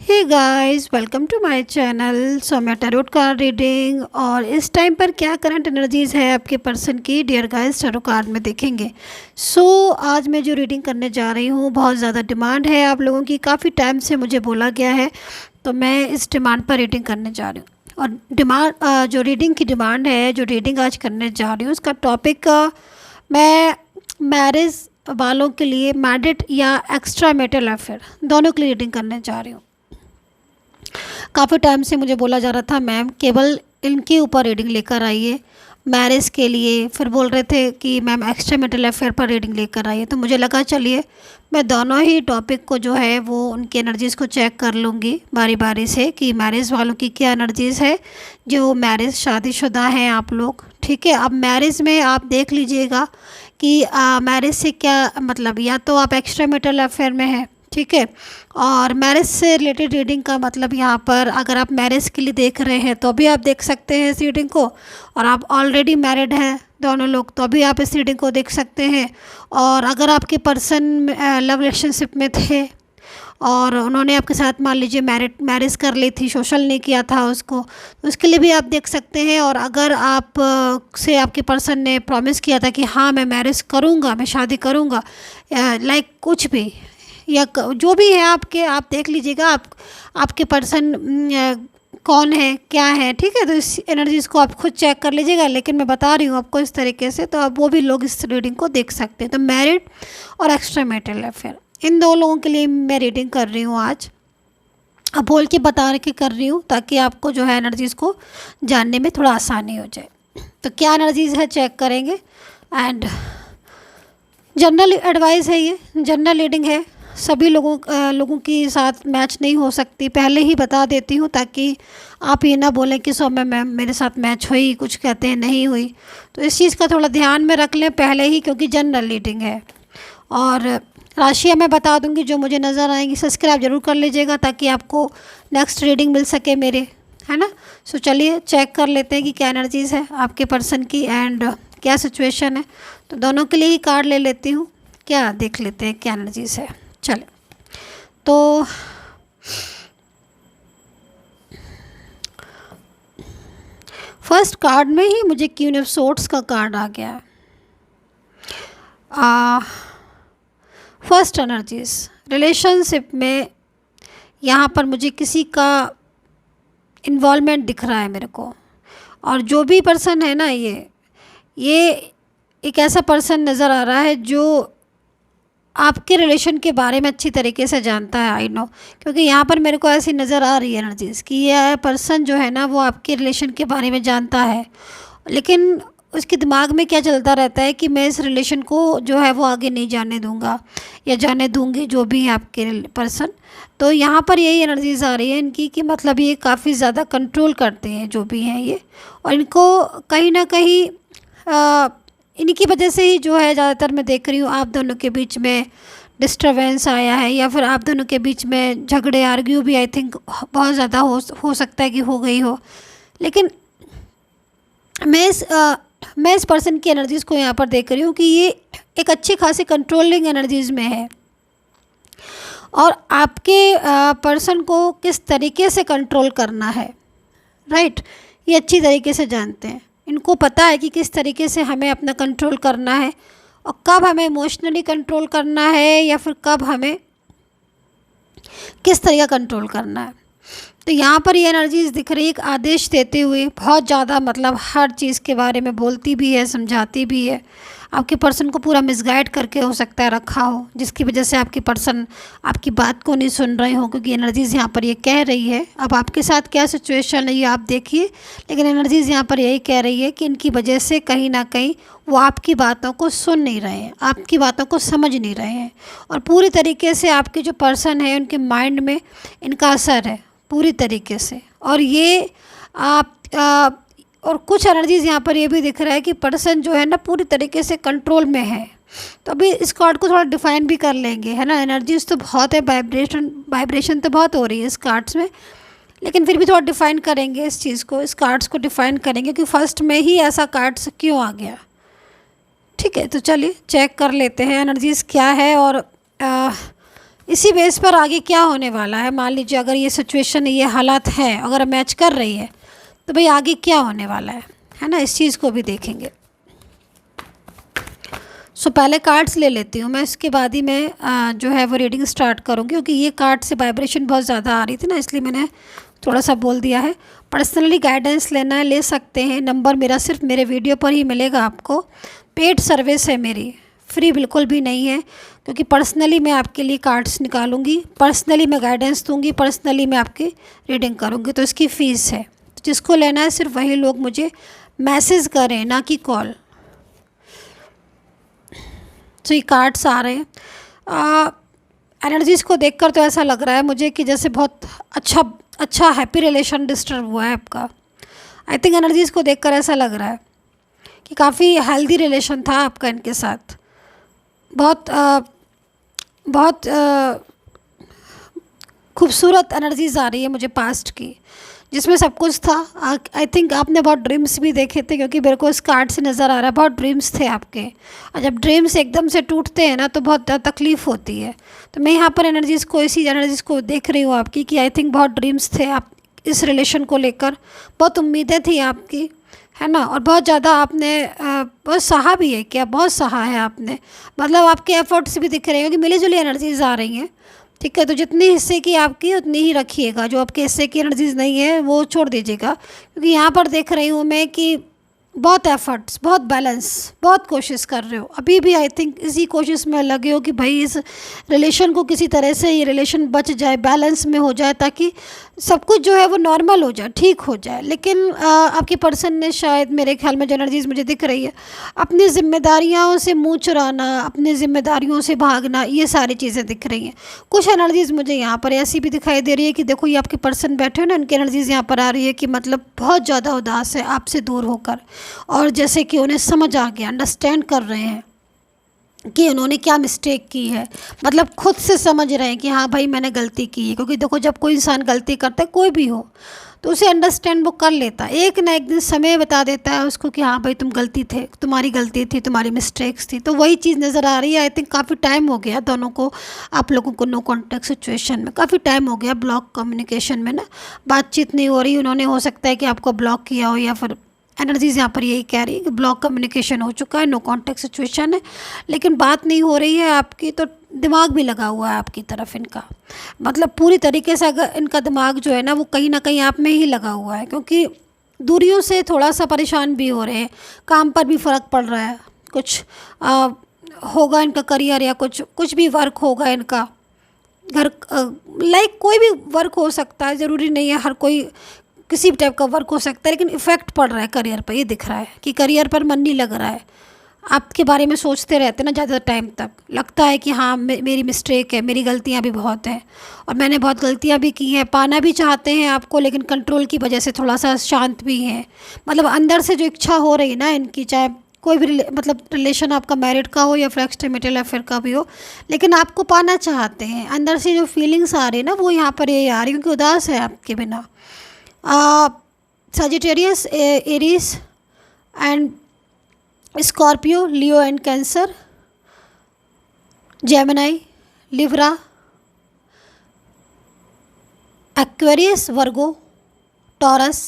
Hey guys, welcome to my channel Saumya tarot card reading. और इस time पर क्या करंट एनर्जीज़ है आपके पर्सन की डियर गाइस टैरो कार्ड में देखेंगे। आज मैं जो रीडिंग करने जा रही हूँ, बहुत ज़्यादा डिमांड है आप लोगों की, काफ़ी टाइम से मुझे बोला गया है, तो मैं इस डिमांड पर रीडिंग करने जा रही हूँ। और डिमांड जो रीडिंग की डिमांड है, जो रीडिंग आज करने जा रही हूँ, उसका टॉपिक मैं मैरिज वालों के लिए, मैरिड या एक्स्ट्रा मैरिटल अफेयर, दोनों के लिए रीडिंग करने जा रही हूँ। काफ़ी टाइम से मुझे बोला जा रहा था मैम केवल इनके ऊपर रीडिंग लेकर आइए मैरिज के लिए, फिर बोल रहे थे कि मैम एक्स्ट्रा मैरिटल अफेयर पर रीडिंग लेकर आइए। तो मुझे लगा चलिए मैं दोनों ही टॉपिक को जो है वो उनकी एनर्जीज़ को चेक कर लूँगी बारी बारी से कि मैरिज वालों की क्या एनर्जीज़ है, जो मैरिज शादीशुदा हैं आप लोग। ठीक है, अब मैरिज में आप देख लीजिएगा कि मैरिज से क्या मतलब, या तो आप एक्स्ट्रा मैरिटल अफेयर में हैं, ठीक है। और मैरिज से रिलेटेड रीडिंग का मतलब यहाँ पर अगर आप मैरिज के लिए देख रहे हैं तो भी आप देख सकते हैं इस रीडिंग को, और आप ऑलरेडी मैरिड हैं दोनों लोग तो भी आप इस रीडिंग को देख सकते हैं। और अगर आपके पर्सन लव रिलेशनशिप में थे और उन्होंने आपके साथ मान लीजिए मैरिज कर ली थी, सोशल नहीं किया था उसको, तो उसके लिए भी आप देख सकते हैं। और अगर आप से आपके पर्सन ने प्रॉमिस किया था कि हाँ मैं मैरिज करूँगा, मैं शादी करूँगा, लाइक कुछ भी या जो भी है आपके, आप देख लीजिएगा आपके पर्सन कौन है क्या है, ठीक है। तो इस एनर्जीज़ को आप खुद चेक कर लीजिएगा, लेकिन मैं बता रही हूँ आपको इस तरीके से, तो अब वो भी लोग इस रीडिंग को देख सकते हैं। तो मैरिड और एक्स्ट्रा मैरिटल अफेयर, इन दो लोगों के लिए मैं रीडिंग कर रही हूँ आज। अब बोल के बता के कर रही हूँ ताकि आपको जो है एनर्जीज़ को जानने में थोड़ा आसानी हो जाए। तो क्या एनर्जीज़ है चेक करेंगे। एंड जनरल एडवाइस है, ये जनरल रीडिंग है, सभी लोगों के साथ मैच नहीं हो सकती, पहले ही बता देती हूँ ताकि आप ये ना बोलें कि सौम्या मैम मेरे साथ मैच हुई, कुछ कहते हैं नहीं हुई। तो इस चीज़ का थोड़ा ध्यान में रख लें पहले ही, क्योंकि जनरल रीडिंग है। और राशियाँ मैं बता दूँगी जो मुझे नज़र आएंगी। सब्सक्राइब जरूर कर लीजिएगा ताकि आपको नेक्स्ट रीडिंग मिल सके मेरे, है ना। सो चलिए चेक कर लेते हैं कि क्या एनर्जीज़ है आपके पर्सन की एंड क्या सिचुएशन है। तो दोनों के लिए ही कार्ड ले लेती हूँ, क्या देख लेते हैं क्या एनर्जीज़ है। चले तो फर्स्ट कार्ड में ही मुझे क्वीन ऑफ सोर्ड्स का कार्ड आ गया है। फर्स्ट एनर्जीज रिलेशनशिप में यहाँ पर मुझे किसी का इन्वॉल्वमेंट दिख रहा है मेरे को। और जो भी पर्सन है ना, ये एक ऐसा पर्सन नज़र आ रहा है जो आपके रिलेशन के बारे में अच्छी तरीके से जानता है। आई नो, क्योंकि यहाँ पर मेरे को ऐसी नज़र आ रही है एनर्जीज़ कि यह पर्सन जो है ना वो आपके रिलेशन के बारे में जानता है, लेकिन उसके दिमाग में क्या चलता रहता है कि मैं इस रिलेशन को जो है वो आगे नहीं जाने दूंगा या जाने दूंगी, जो भी है आपके पर्सन। तो यहाँ पर यही एनर्जीज़ आ रही है इनकी कि मतलब ये काफ़ी ज़्यादा कंट्रोल करते हैं जो भी हैं ये, और इनको कहीं ना कहीं इनकी वजह से ही जो है ज़्यादातर मैं देख रही हूँ आप दोनों के बीच में डिस्टर्बेंस आया है, या फिर आप दोनों के बीच में झगड़े आर्ग्यू भी आई थिंक बहुत ज़्यादा हो सकता है कि हो गई हो। लेकिन मैं इस पर्सन की एनर्जीज़ को यहाँ पर देख रही हूँ कि ये एक अच्छी खासी कंट्रोलिंग एनर्जीज़ में है, और आपके पर्सन को किस तरीके से कंट्रोल करना है, राइट, ये अच्छी तरीके से जानते हैं। इनको पता है कि किस तरीके से हमें अपना कंट्रोल करना है, और कब हमें इमोशनली कंट्रोल करना है, या फिर कब हमें किस तरीका कंट्रोल करना है। तो यहाँ पर ये एनर्जीज दिख रही है एक आदेश देते हुए, बहुत ज़्यादा मतलब हर चीज़ के बारे में बोलती भी है, समझाती भी है। आपके पर्सन को पूरा मिसगाइड करके हो सकता है रखा हो, जिसकी वजह से आपके पर्सन आपकी बात को नहीं सुन रहे हो, क्योंकि एनर्जीज़ यहाँ पर ये कह रही है। अब आपके साथ क्या सिचुएशन है ये आप देखिए, लेकिन एनर्जीज़ यहाँ पर यही कह रही है कि इनकी वजह से कहीं ना कहीं वो आपकी बातों को सुन नहीं रहे हैं, आपकी बातों को समझ नहीं रहे हैं, और पूरी तरीके से आपके जो पर्सन है उनके माइंड में इनका असर है पूरी तरीके से। और ये आप और कुछ एनर्जीज़ यहाँ पर ये भी दिख रहा है कि पर्सन जो है ना पूरी तरीके से कंट्रोल में है। तो अभी इस कार्ड को थोड़ा डिफाइन भी कर लेंगे, है ना। एनर्जीज़ तो बहुत है, वाइब्रेशन तो बहुत हो रही है इस कार्ड्स में, लेकिन फिर भी थोड़ा डिफाइन करेंगे इस चीज़ को, इस कार्ड्स को डिफाइन करेंगे कि फर्स्ट में ही ऐसा कार्ड्स क्यों आ गया। ठीक है, तो चलिए चेक कर लेते हैं एनर्जीज़ क्या है और इसी बेस पर आगे क्या होने वाला है। मान लीजिए अगर ये सिचुएशन, ये हालात है, अगर मैच कर रही है तो भाई आगे क्या होने वाला है ना, इस चीज़ को भी देखेंगे। सो पहले कार्ड्स ले लेती हूँ मैं, इसके बाद ही मैं जो है वो रीडिंग स्टार्ट करूँगी, क्योंकि ये कार्ड से वाइब्रेशन बहुत ज़्यादा आ रही थी ना, इसलिए मैंने थोड़ा सा बोल दिया है। पर्सनली गाइडेंस लेना है, ले सकते हैं। नंबर मेरा सिर्फ मेरे वीडियो पर ही मिलेगा आपको। पेड सर्विस है मेरी, फ्री बिल्कुल भी नहीं है, क्योंकि पर्सनली मैं आपके लिए कार्ड्स निकालूंगी, पर्सनली मैं गाइडेंस दूंगी, पर्सनली मैं आपकी रीडिंग करूंगी, तो इसकी फ़ीस है। तो जिसको लेना है सिर्फ वही लोग मुझे मैसेज करें, ना कि कॉल। तो ये कार्ड्स आ रहे हैं। एनर्जीज़ को देखकर तो ऐसा लग रहा है मुझे कि जैसे बहुत अच्छा हैप्पी रिलेशन डिस्टर्ब हुआ है आपका। आई थिंक एनर्जीज़ को देखकर ऐसा लग रहा है कि काफ़ी हेल्दी रिलेशन था आपका इनके साथ। बहुत खूबसूरत एनर्जीज़ आ रही है मुझे पास्ट की, जिसमें सब कुछ था। आई थिंक आपने बहुत ड्रीम्स भी देखे थे, क्योंकि मेरे को इस कार्ड से नज़र आ रहा है बहुत ड्रीम्स थे आपके। और जब ड्रीम्स एकदम से टूटते हैं ना तो बहुत तकलीफ़ होती है। तो मैं यहाँ पर एनर्जीज़ को, इसी एनर्जीज़ को देख रही हूँ आपकी, कि आई थिंक बहुत ड्रीम्स थे आप इस रिलेशन को लेकर, बहुत उम्मीदें थी आपकी, है ना। और बहुत ज़्यादा आपने बहुत सहा भी है, क्या बहुत सहा है आपने। मतलब आपके एफर्ट्स भी दिख रहे हैं, क्योंकि मिली जुली एनर्जीज़ आ रही हैं, ठीक है। तो जितनी हिस्से की आपकी उतनी ही रखिएगा, जो आपके हिस्से की एनर्जीज़ नहीं है वो छोड़ दीजिएगा। क्योंकि यहाँ पर देख रही हूँ मैं कि बहुत एफर्ट्स, बहुत बैलेंस, बहुत कोशिश कर रहे हो अभी भी। आई थिंक इसी कोशिश में लगे हो कि भाई इस रिलेशन को किसी तरह से, ये रिलेशन बच जाए, बैलेंस में हो जाए, ताकि सब कुछ जो है वो नॉर्मल हो जाए, ठीक हो जाए। लेकिन आपके पर्सन ने शायद, मेरे ख्याल में जो एनर्जीज़ मुझे दिख रही है, अपनी ज़िम्मेदारियों से मुँह चुराना, अपनी ज़िम्मेदारियों से भागना, ये सारी चीज़ें दिख रही हैं। कुछ एनर्जीज़ मुझे यहाँ पर ऐसी भी दिखाई दे रही है कि देखो ये आपके पर्सन बैठे हो ना, इनकी एनर्जीज़ यहाँ पर आ रही है कि मतलब बहुत ज़्यादा उदास है आपसे दूर होकर, और जैसे कि उन्हें समझ आ गया, अंडरस्टैंड कर रहे हैं कि उन्होंने क्या मिस्टेक की है। मतलब खुद से समझ रहे हैं कि हाँ भाई मैंने गलती की है। क्योंकि देखो जब कोई इंसान गलती करता है, कोई भी हो, तो उसे अंडरस्टैंड वो कर लेता है, एक ना एक दिन समय बता देता है उसको कि हाँ भाई तुम गलती थे, तुम्हारी गलती थी, तुम्हारी मिस्टेक्स थी। तो वही चीज़ नज़र आ रही है। आई थिंक काफ़ी टाइम हो गया दोनों को, आप लोगों को नो कॉन्टैक्ट सिचुएशन में काफ़ी टाइम हो गया, ब्लॉक कम्युनिकेशन में ना, बातचीत नहीं हो रही। उन्होंने हो सकता है कि आपको ब्लॉक किया हो, या फिर एनर्जीज़ यहाँ पर यही कह रही है कि ब्लॉक कम्युनिकेशन हो चुका है, नो कॉन्टैक्ट सिचुएशन है, लेकिन बात नहीं हो रही है आपकी। तो दिमाग भी लगा हुआ है आपकी तरफ इनका, मतलब पूरी तरीके से अगर इनका दिमाग जो है ना वो कहीं ना कहीं आप में ही लगा हुआ है। क्योंकि दूरियों से थोड़ा सा परेशान भी हो रहे हैं, काम पर भी फ़र्क पड़ रहा है, कुछ होगा इनका करियर, या कुछ भी वर्क होगा इनका, घर लाइक कोई भी वर्क हो सकता है, ज़रूरी नहीं है हर कोई किसी भी टाइप का वर्क हो सकता है, लेकिन इफ़ेक्ट पड़ रहा है करियर पर। ये दिख रहा है कि करियर पर मन नहीं लग रहा है, आपके बारे में सोचते रहते हैं ना ज़्यादा टाइम तक, लगता है कि हाँ मेरी मिस्टेक है, मेरी गलतियाँ भी बहुत हैं, और मैंने बहुत गलतियाँ भी की हैं। पाना भी चाहते हैं आपको, लेकिन कंट्रोल की वजह से थोड़ा सा शांत भी हैं। मतलब अंदर से जो इच्छा हो रही है ना इनकी, चाहे कोई भी मतलब रिलेशन आपका मैरिड का हो या फिर एक्सट्रामैरिटल अफेयर का भी हो, लेकिन आपको पाना चाहते हैं। अंदर से जो फीलिंग्स आ रही है ना वो यहाँ पर ये आ रही है, क्योंकि उदास है आपके बिना। Sagittarius, Aries and Scorpio, Leo and Cancer, Gemini, Libra, Aquarius, Virgo, Taurus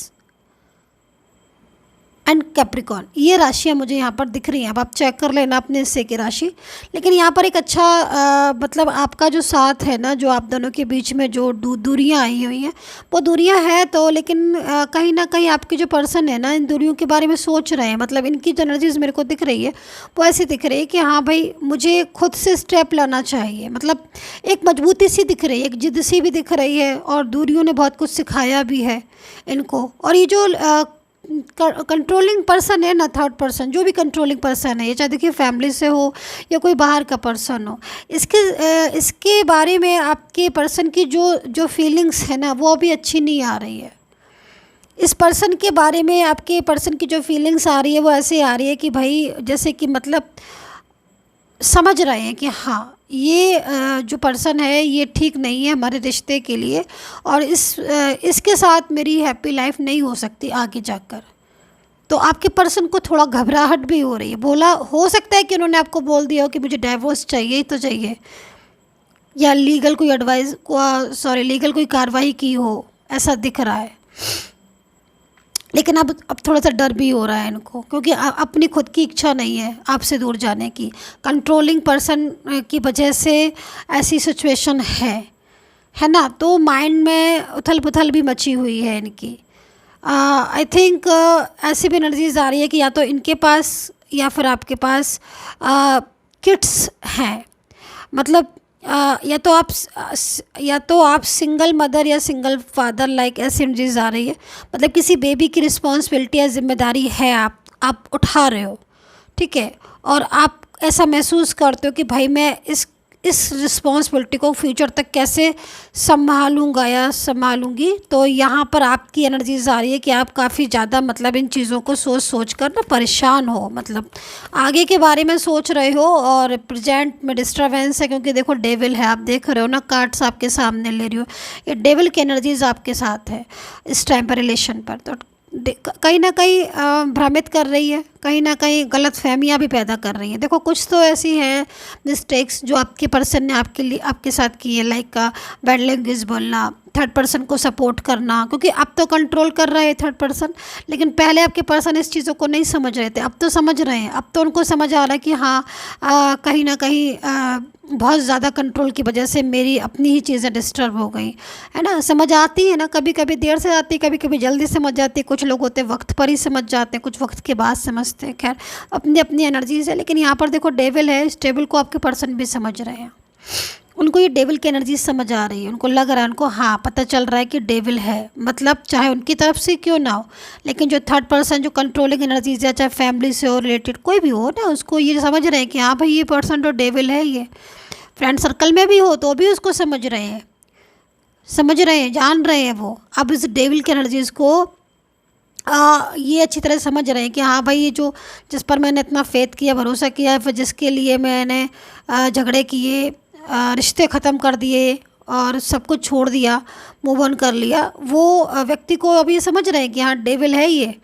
and Capricorn, ये राशियाँ मुझे यहाँ पर दिख रही हैं। अब आप चेक कर लेना अपने हिस्से की राशि। लेकिन यहाँ पर एक अच्छा मतलब आपका जो साथ है ना, जो आप दोनों के बीच में जो दूरियाँ आई हुई हैं, वो दूरियाँ हैं तो, लेकिन कहीं ना कहीं आपके जो पर्सन है ना इन दूरियों के बारे में सोच रहे हैं। मतलब इनकी जो एनर्जीज़ मेरे को दिख रही है वो ऐसी दिख रही है कि हाँ भाई मुझे खुद से स्टेप लेना चाहिए। मतलब एक मजबूती सी दिख रही है, एक जिद सी भी दिख रही है, और दूरियों ने बहुत कुछ सिखाया भी है इनको। और ये जो कंट्रोलिंग पर्सन है ना, थर्ड पर्सन, जो भी कंट्रोलिंग पर्सन है, ये चाहे देखिए फैमिली से हो या कोई बाहर का पर्सन हो, इसके बारे में आपके पर्सन की जो फीलिंग्स है ना वो भी अच्छी नहीं आ रही है। इस पर्सन के बारे में आपके पर्सन की जो फीलिंग्स आ रही है वो ऐसे आ रही है कि भाई जैसे कि मतलब समझ रहे हैं कि हाँ ये जो पर्सन है ये ठीक नहीं है हमारे रिश्ते के लिए, और इसके साथ मेरी हैप्पी लाइफ नहीं हो सकती आगे जाकर। तो आपके पर्सन को थोड़ा घबराहट भी हो रही है। बोला हो सकता है कि उन्होंने आपको बोल दिया हो कि मुझे डाइवोर्स चाहिए ही तो चाहिए, या लीगल कोई एडवाइस को, सॉरी, लीगल कोई कार्रवाई की हो, ऐसा दिख रहा है। लेकिन अब थोड़ा सा डर भी हो रहा है इनको, क्योंकि अपनी खुद की इच्छा नहीं है आपसे दूर जाने की। कंट्रोलिंग पर्सन की वजह से ऐसी सिचुएशन है ना। तो माइंड में उथल पुथल भी मची हुई है इनकी। आई थिंक ऐसी भी एनर्जीज आ रही है कि या तो इनके पास या फिर आपके पास किड्स हैं। मतलब या तो आप सिंगल मदर या सिंगल फादर, लाइक ऐसी एनर्जीज आ रही है। मतलब किसी बेबी की रिस्पॉन्सिबिलिटी या जिम्मेदारी है, आप उठा रहे हो, ठीक है। और आप ऐसा महसूस करते हो कि भाई मैं इस रिस्पॉन्सिबिलिटी को फ्यूचर तक कैसे संभालूंगा या संभालूंगी। तो यहाँ पर आपकी एनर्जीज आ रही है कि आप काफ़ी ज़्यादा मतलब इन चीज़ों को सोच कर ना परेशान हो। मतलब आगे के बारे में सोच रहे हो और प्रेजेंट में डिस्टर्बेंस है, क्योंकि देखो डेविल है, आप देख रहे हो ना, कार्ड्स आपके सामने ले रही हो। ये डेविल की एनर्जीज आपके साथ है इस टाइम पर रिलेशन पर। तो कहीं ना कहीं भ्रमित कर रही है, कहीं ना कहीं गलत फहमियाँ भी पैदा कर रही हैं। देखो कुछ तो ऐसी हैं मिस्टेक्स जो आपके पर्सन ने आपके साथ की है, लाइक बैड लैंग्वेज बोलना, थर्ड पर्सन को सपोर्ट करना, क्योंकि अब तो कंट्रोल कर रहा है थर्ड पर्सन। लेकिन पहले आपके पर्सन इस चीज़ों को नहीं समझ रहे थे, अब तो समझ रहे हैं। अब तो उनको समझ आ रहा है कि हाँ, कहीं ना कहीं बहुत ज़्यादा कंट्रोल की वजह से मेरी अपनी ही चीज़ें डिस्टर्ब हो गई, है ना। समझ आती है ना, कभी कभी देर से आती है, कभी कभी जल्दी समझ जाती है। कुछ लोग होते हैं वक्त पर ही समझ जाते हैं, कुछ वक्त के बाद समझते हैं। खैर, अपनी अपनी एनर्जीज है। लेकिन यहाँ पर देखो डेविल है, इस डेविल को आपके पर्सन भी समझ रहे हैं। उनको ये डेविल की एनर्जी समझ आ रही है, उनको लग रहा है, उनको हाँ पता चल रहा है कि डेविल है। मतलब चाहे उनकी तरफ से क्यों ना हो, लेकिन जो थर्ड पर्सन जो कंट्रोलिंग एनर्जीज है, चाहे फैमिली से हो रिलेटेड कोई भी हो ना, उसको ये समझ रहे हैं कि हाँ भाई ये पर्सन तो डेविल है। ये फ्रेंड सर्कल में भी हो तो भी उसको समझ रहे हैं, जान रहे हैं वो। अब इस डेविल की एनर्जीज को ये अच्छी तरह समझ रहे हैं कि हाँ भाई ये जो जिस पर मैंने इतना फेथ किया, भरोसा किया, फिर जिसके लिए मैंने झगड़े किए, रिश्ते ख़त्म कर दिए और सब कुछ छोड़ दिया, मूव ऑन कर लिया, वो व्यक्ति को अब ये समझ रहे हैं कि हाँ डेविल है ये।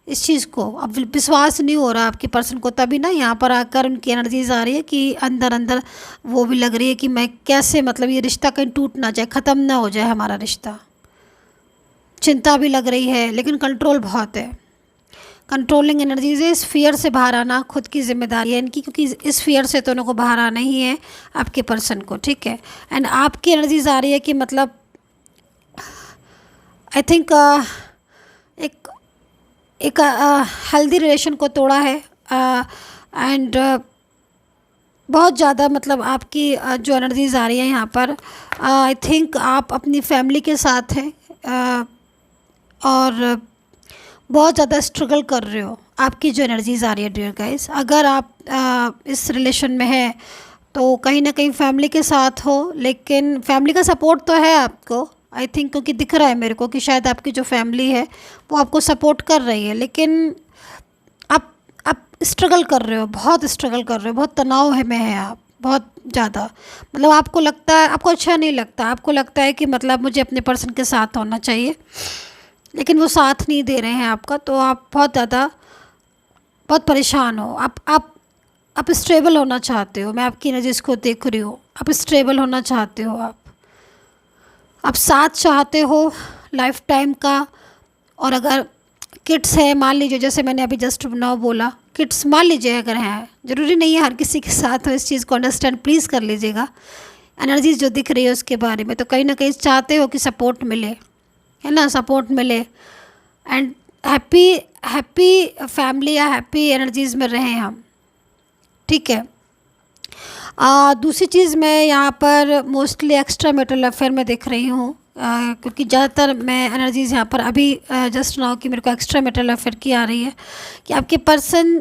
इस चीज़ को अब विश्वास नहीं हो रहा आपके पर्सन को, तभी ना यहाँ पर आकर उनकी एनर्जीज आ रही है कि अंदर अंदर वो भी लग रही है कि मैं कैसे, मतलब ये रिश्ता कहीं टूट ना जाए, ख़त्म ना हो जाए हमारा रिश्ता। चिंता भी लग रही है, लेकिन कंट्रोल बहुत है। कंट्रोलिंग एनर्जीज है। इस फियर से बाहर आना खुद की जिम्मेदारी है इनकी, क्योंकि इस फियर से तो उनको बाहर आना ही है आपके पर्सन को, ठीक है। एंड आपकी एनर्जीज आ रही है कि मतलब आई थिंक एक हेल्दी रिलेशन को तोड़ा है। एंड बहुत ज़्यादा मतलब आपकी जो एनर्जीज आ रही है यहाँ पर, आई थिंक आप अपनी फैमिली के साथ हैं और बहुत ज़्यादा स्ट्रगल कर रहे हो। आपकी जो एनर्जीज आ रही है डियर गाइस, अगर आप इस रिलेशन में है तो कहीं ना कहीं फैमिली के साथ हो, लेकिन फैमिली का सपोर्ट तो है आपको, आई थिंक, क्योंकि दिख रहा है मेरे को कि शायद आपकी जो फैमिली है वो आपको सपोर्ट कर रही है। लेकिन आप स्ट्रगल कर रहे हो, बहुत स्ट्रगल कर रहे हो, बहुत तनाव में है आप, बहुत ज़्यादा। मतलब आपको लगता है, आपको अच्छा नहीं लगता, आपको लगता है कि मतलब मुझे अपने पर्सन के साथ होना चाहिए, लेकिन वो साथ नहीं दे रहे हैं आपका। तो आप बहुत परेशान हो। आप स्टेबल होना चाहते हो, मैं आपकी एनर्जीज को देख रही हूँ। आप स्टेबल होना चाहते हो, आप साथ चाहते हो लाइफ टाइम का। और अगर किड्स है, मान लीजिए, जैसे मैंने अभी जस्ट नाउ बोला, किड्स मान लीजिए अगर हैं, ज़रूरी नहीं है हर किसी के साथ हो, इस चीज़ को अंडरस्टैंड प्लीज़ कर लीजिएगा। एनर्जीज जो दिख रही है उसके बारे में, तो कहीं ना कहीं चाहते हो कि सपोर्ट मिले, है ना, सपोर्ट मिले एंड हैप्पी फैमिली या हैप्पी एनर्जीज में रहें हम, ठीक है। दूसरी चीज़ मैं यहाँ पर मोस्टली एक्स्ट्रा मैरिटल अफेयर में देख रही हूँ, क्योंकि ज़्यादातर मैं एनर्जीज यहाँ पर अभी जस्ट नाउ की मेरे को एक्स्ट्रा मैरिटल अफेयर की आ रही है कि आपके पर्सन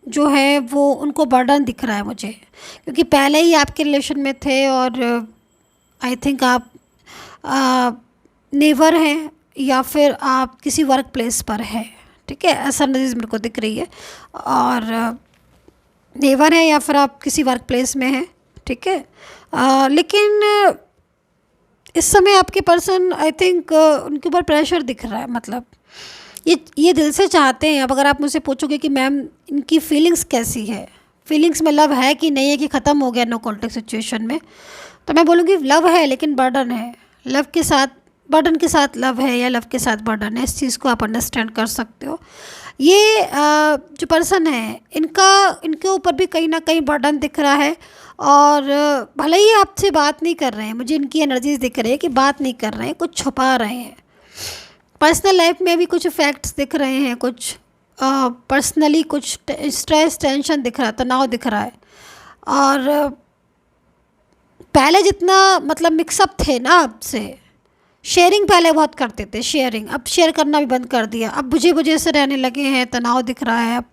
जो है वो उनको बर्डन दिख रहा है मुझे, क्योंकि पहले ही आपके रिलेशन में थे और आई थिंक आप नेवर हैं या फिर आप किसी वर्क प्लेस पर हैं, ठीक है, ऐसा एनर्जीज मेरे को दिख रही है। और नेवर है या फिर आप किसी वर्क प्लेस में हैं, ठीक है। लेकिन इस समय आपके पर्सन आई थिंक उनके ऊपर प्रेशर दिख रहा है। मतलब ये दिल से चाहते हैं। अब अगर आप मुझसे पूछोगे कि मैम इनकी फीलिंग्स कैसी है, फीलिंग्स में लव है कि नहीं है, कि ख़त्म हो गया नो कॉन्टेक्ट सिचुएशन में। तो मैं बोलूँगी लव है लेकिन बर्डन है। लव के साथ बर्डन के साथ लव है या लव के साथ बर्डन है, इस चीज़ को आप अंडरस्टैंड कर सकते हो। ये जो पर्सन है इनके ऊपर भी कहीं ना कहीं बर्डन दिख रहा है, और भले ही आपसे बात नहीं कर रहे हैं, मुझे इनकी एनर्जीज दिख रही है कि बात नहीं कर रहे हैं, कुछ छुपा रहे हैं। पर्सनल लाइफ में भी कुछ फैक्ट्स दिख रहे हैं, कुछ पर्सनली कुछ स्ट्रेस टेंशन दिख रहा है, तनाव दिख रहा है। और पहले जितना मतलब मिक्सअप थे ना आपसे, शेयरिंग पहले बहुत करते थे, शेयरिंग अब शेयर करना भी बंद कर दिया। अब बुझे से रहने लगे हैं, तनाव दिख रहा है। अब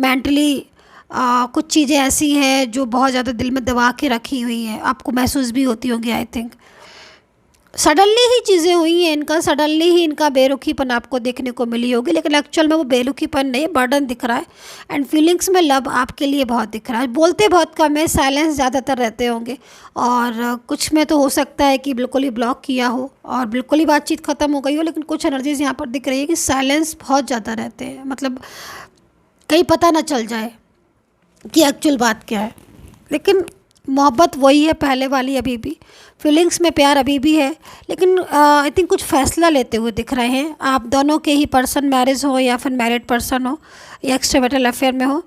मेंटली कुछ चीज़ें ऐसी हैं जो बहुत ज़्यादा दिल में दबा के रखी हुई हैं, आपको महसूस भी होती होंगी। आई थिंक सडनली ही चीज़ें हुई हैं इनका, सडनली ही इनका बेरुखीपन आपको देखने को मिली होगी, लेकिन एक्चुअल में वो बेरुखीपन नहीं, बर्डन दिख रहा है। एंड फीलिंग्स में लव आपके लिए बहुत दिख रहा है। बोलते बहुत कम है, साइलेंस ज़्यादातर रहते होंगे, और कुछ में तो हो सकता है कि बिल्कुल ही ब्लॉक किया हो और बिल्कुल ही बातचीत ख़त्म हो गई हो, लेकिन कुछ एनर्जीज यहाँ पर दिख रही है कि साइलेंस बहुत ज़्यादा रहते हैं, मतलब कहीं पता ना चल जाए कि एक्चुअल बात क्या है। लेकिन मोहब्बत वही है पहले वाली अभी भी, फीलिंग्स में प्यार अभी भी है, लेकिन आई थिंक कुछ फ़ैसला लेते हुए दिख रहे हैं। आप दोनों के ही पर्सन मैरिज हो या फिर मैरिड पर्सन हो या एक्स्ट्रामैरिटल अफेयर में हो,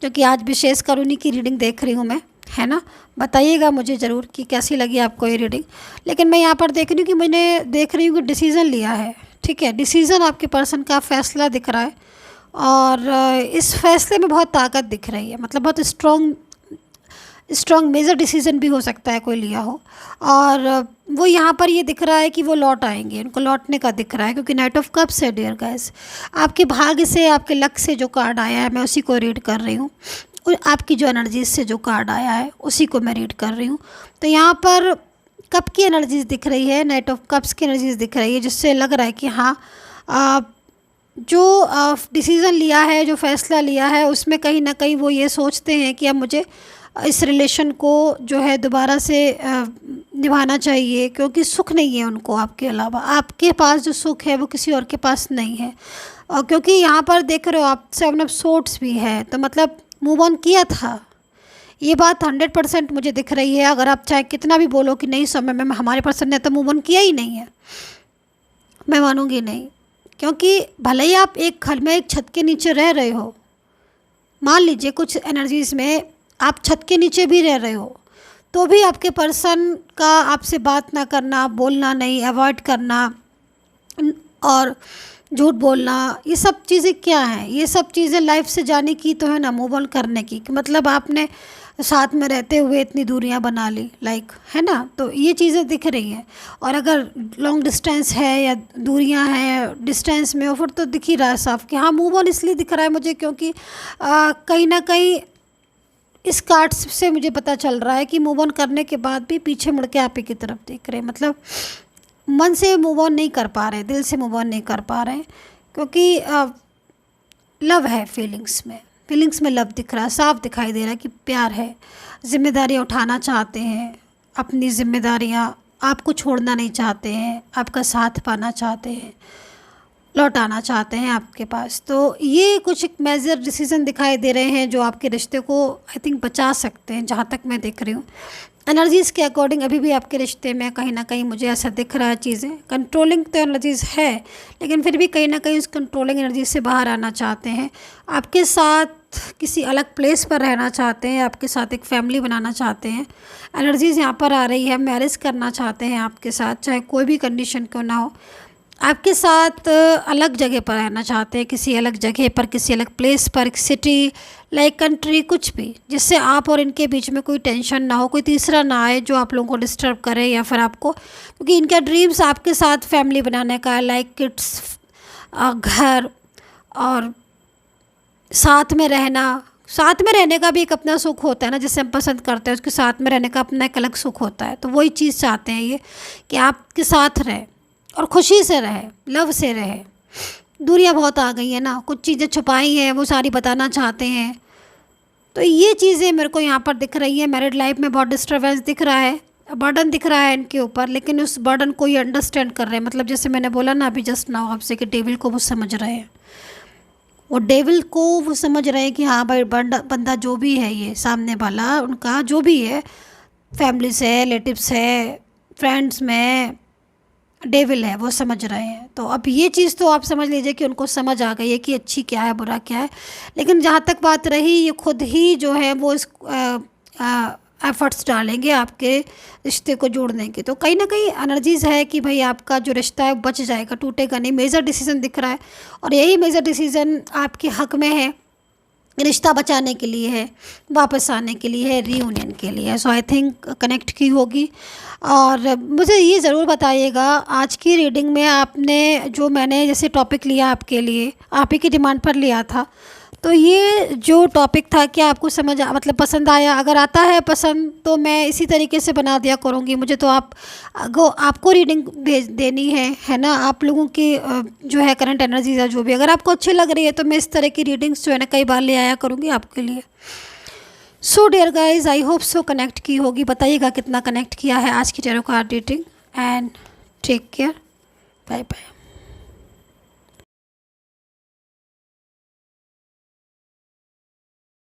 क्योंकि आज विशेषकर उन्हीं की रीडिंग देख रही हूँ मैं, है ना। बताइएगा मुझे ज़रूर कि कैसी लगी आपको ये रीडिंग। लेकिन मैं यहाँ पर देख रही हूँ कि मैंने देख रही हूँ कि डिसीज़न लिया है, ठीक है। डिसीज़न आपके पर्सन का फ़ैसला दिख रहा है, और इस फैसले में बहुत ताकत दिख रही है, मतलब बहुत स्ट्रॉन्ग मेजर डिसीजन भी हो सकता है कोई लिया हो। और वो यहाँ पर ये दिख रहा है कि वो लौट आएंगे, उनको लौटने का दिख रहा है, क्योंकि नाइट ऑफ कप्स है डियर गाइस। आपके भाग्य से, आपके लक से जो कार्ड आया है मैं उसी को रीड कर रही हूँ, और आपकी जो एनर्जीज से जो कार्ड आया है उसी को मैं रीड कर रही हूँ। तो यहाँ पर कप की एनर्जीज दिख रही है, नाइट ऑफ कप्स की एनर्जीज दिख रही है, जिससे लग रहा है कि हाँ जो डिसीज़न लिया है, जो फ़ैसला लिया है, उसमें कहीं ना कहीं वो ये सोचते हैं कि अब मुझे इस रिलेशन को जो है दोबारा से निभाना चाहिए, क्योंकि सुख नहीं है उनको आपके अलावा। आपके पास जो सुख है वो किसी और के पास नहीं है, और क्योंकि यहाँ पर देख रहे हो आप 7 ऑफ सोर्ड्स भी है, तो मतलब मूव ऑन किया था। ये बात 100% मुझे दिख रही है। अगर आप चाहे कितना भी बोलो कि नहीं समय में हमारे पर्सन ने तो मूव ऑन किया ही नहीं है, मैं मानूंगी नहीं। क्योंकि भले ही आप एक घर में एक छत के नीचे रह रहे हो, मान लीजिए कुछ एनर्जीज़ में आप छत के नीचे भी रह रहे हो, तो भी आपके पर्सन का आपसे बात ना करना, बोलना नहीं, अवॉइड करना और झूठ बोलना, ये सब चीज़ें क्या हैं? ये सब चीज़ें लाइफ से जाने की तो है ना, मूव ऑन करने की। मतलब आपने साथ में रहते हुए इतनी दूरियां बना ली, लाइक, है ना। तो ये चीज़ें दिख रही हैं। और अगर लॉन्ग डिस्टेंस है या दूरियां हैं, डिस्टेंस में हो, फिर तो दिख ही रहा है साफ कि हाँ मूव ऑन इसलिए दिख रहा है मुझे, क्योंकि कहीं ना कहीं इस कार्ड से मुझे पता चल रहा है कि मूव ऑन करने के बाद भी पीछे मुड़ के आप ही की तरफ देख रहे हैं। मतलब मन से मूव ऑन नहीं कर पा रहे, दिल से मूव ऑन नहीं कर पा रहे हैं, क्योंकि लव है फीलिंग्स में लव दिख रहा है, साफ दिखाई दे रहा है कि प्यार है। जिम्मेदारियाँ उठाना चाहते हैं, अपनी जिम्मेदारियाँ, आपको छोड़ना नहीं चाहते हैं, आपका साथ पाना चाहते हैं, लौटाना चाहते हैं आपके पास। तो ये कुछ एक मेजर डिसीजन दिखाई दे रहे हैं जो आपके रिश्ते को आई थिंक बचा सकते हैं, जहाँ तक मैं देख रही हूँ एनर्जीज़ के अकॉर्डिंग। अभी भी आपके रिश्ते में कहीं ना कहीं मुझे ऐसा दिख रहा है, चीज़ें कंट्रोलिंग तो एनर्जीज़ है, लेकिन फिर भी कहीं ना कहीं उस कंट्रोलिंग एनर्जी से बाहर आना चाहते हैं, आपके साथ किसी अलग प्लेस पर रहना चाहते हैं, आपके साथ एक फैमिली बनाना चाहते हैं। एनर्जीज़ यहाँ पर आ रही है, मैरिज करना चाहते हैं आपके साथ, चाहे कोई भी कंडीशन क्यों ना हो, आपके साथ अलग जगह पर रहना चाहते हैं, किसी अलग जगह पर, किसी अलग प्लेस पर, एक सिटी, लाइक कंट्री, कुछ भी, जिससे आप और इनके बीच में कोई टेंशन ना हो, कोई तीसरा ना आए जो आप लोगों को डिस्टर्ब करे या फिर आपको, क्योंकि इनका ड्रीम्स आपके साथ फैमिली बनाने का है, लाइक किड्स, घर और साथ में रहना। साथ में रहने का भी एक अपना सुख होता है ना, जिसे हम पसंद करते हैं, उसके साथ में रहने का अपना एक अलग सुख होता है। तो वही चीज़ चाहते हैं ये कि आपके साथ रहें और खुशी से रहे, लव से रहे। दूरियां बहुत आ गई हैं ना, कुछ चीज़ें छुपाई हैं वो सारी बताना चाहते हैं। तो ये चीज़ें मेरे को यहाँ पर दिख रही है। मैरिड लाइफ में बहुत डिस्टर्बेंस दिख रहा है, बर्डन दिख रहा है इनके ऊपर, लेकिन उस बर्डन को ये अंडरस्टैंड कर रहे हैं। मतलब जैसे मैंने बोला ना अभी जस्ट नाउ आपसे कि डेविल को वो समझ रहे हैं, वो डेविल को वो समझ रहे हैं कि हाँ भाई बंदा जो भी है, ये सामने वाला उनका जो भी है, फैमिली से, रिलेटिव्स है, फ्रेंड्स में डेविल है, वो समझ रहे हैं। तो अब ये चीज़ तो आप समझ लीजिए कि उनको समझ आ गई है कि अच्छी क्या है, बुरा क्या है। लेकिन जहाँ तक बात रही, ये खुद ही जो है वो इस एफर्ट्स डालेंगे आपके रिश्ते को जोड़ने के। तो कहीं ना कहीं एनर्जीज़ है कि भाई आपका जो रिश्ता है बच जाएगा, टूटेगा नहीं। मेजर डिसीजन दिख रहा है और यही मेजर डिसीजन आपके हक में है, रिश्ता बचाने के लिए है, वापस आने के लिए है, रीयूनियन के लिए है। सो आई थिंक कनेक्ट की होगी। और मुझे ये ज़रूर बताइएगा आज की रीडिंग में आपने जो मैंने जैसे टॉपिक लिया आपके लिए, आप ही की डिमांड पर लिया था, तो ये जो टॉपिक था क्या आपको मतलब पसंद आया? अगर आता है पसंद तो मैं इसी तरीके से बना दिया करूँगी। मुझे तो आपको रीडिंग भेज देनी है ना, आप लोगों की जो है करंट एनर्जीज है जो भी, अगर आपको अच्छी लग रही है तो मैं इस तरह की रीडिंग्स जो है ना कई बार ले आया करूँगी आपके लिए। So dear guys, I hope so connect की होगी। बताइएगा कितना कनेक्ट किया है आज की tarot card reading. And take care, bye bye.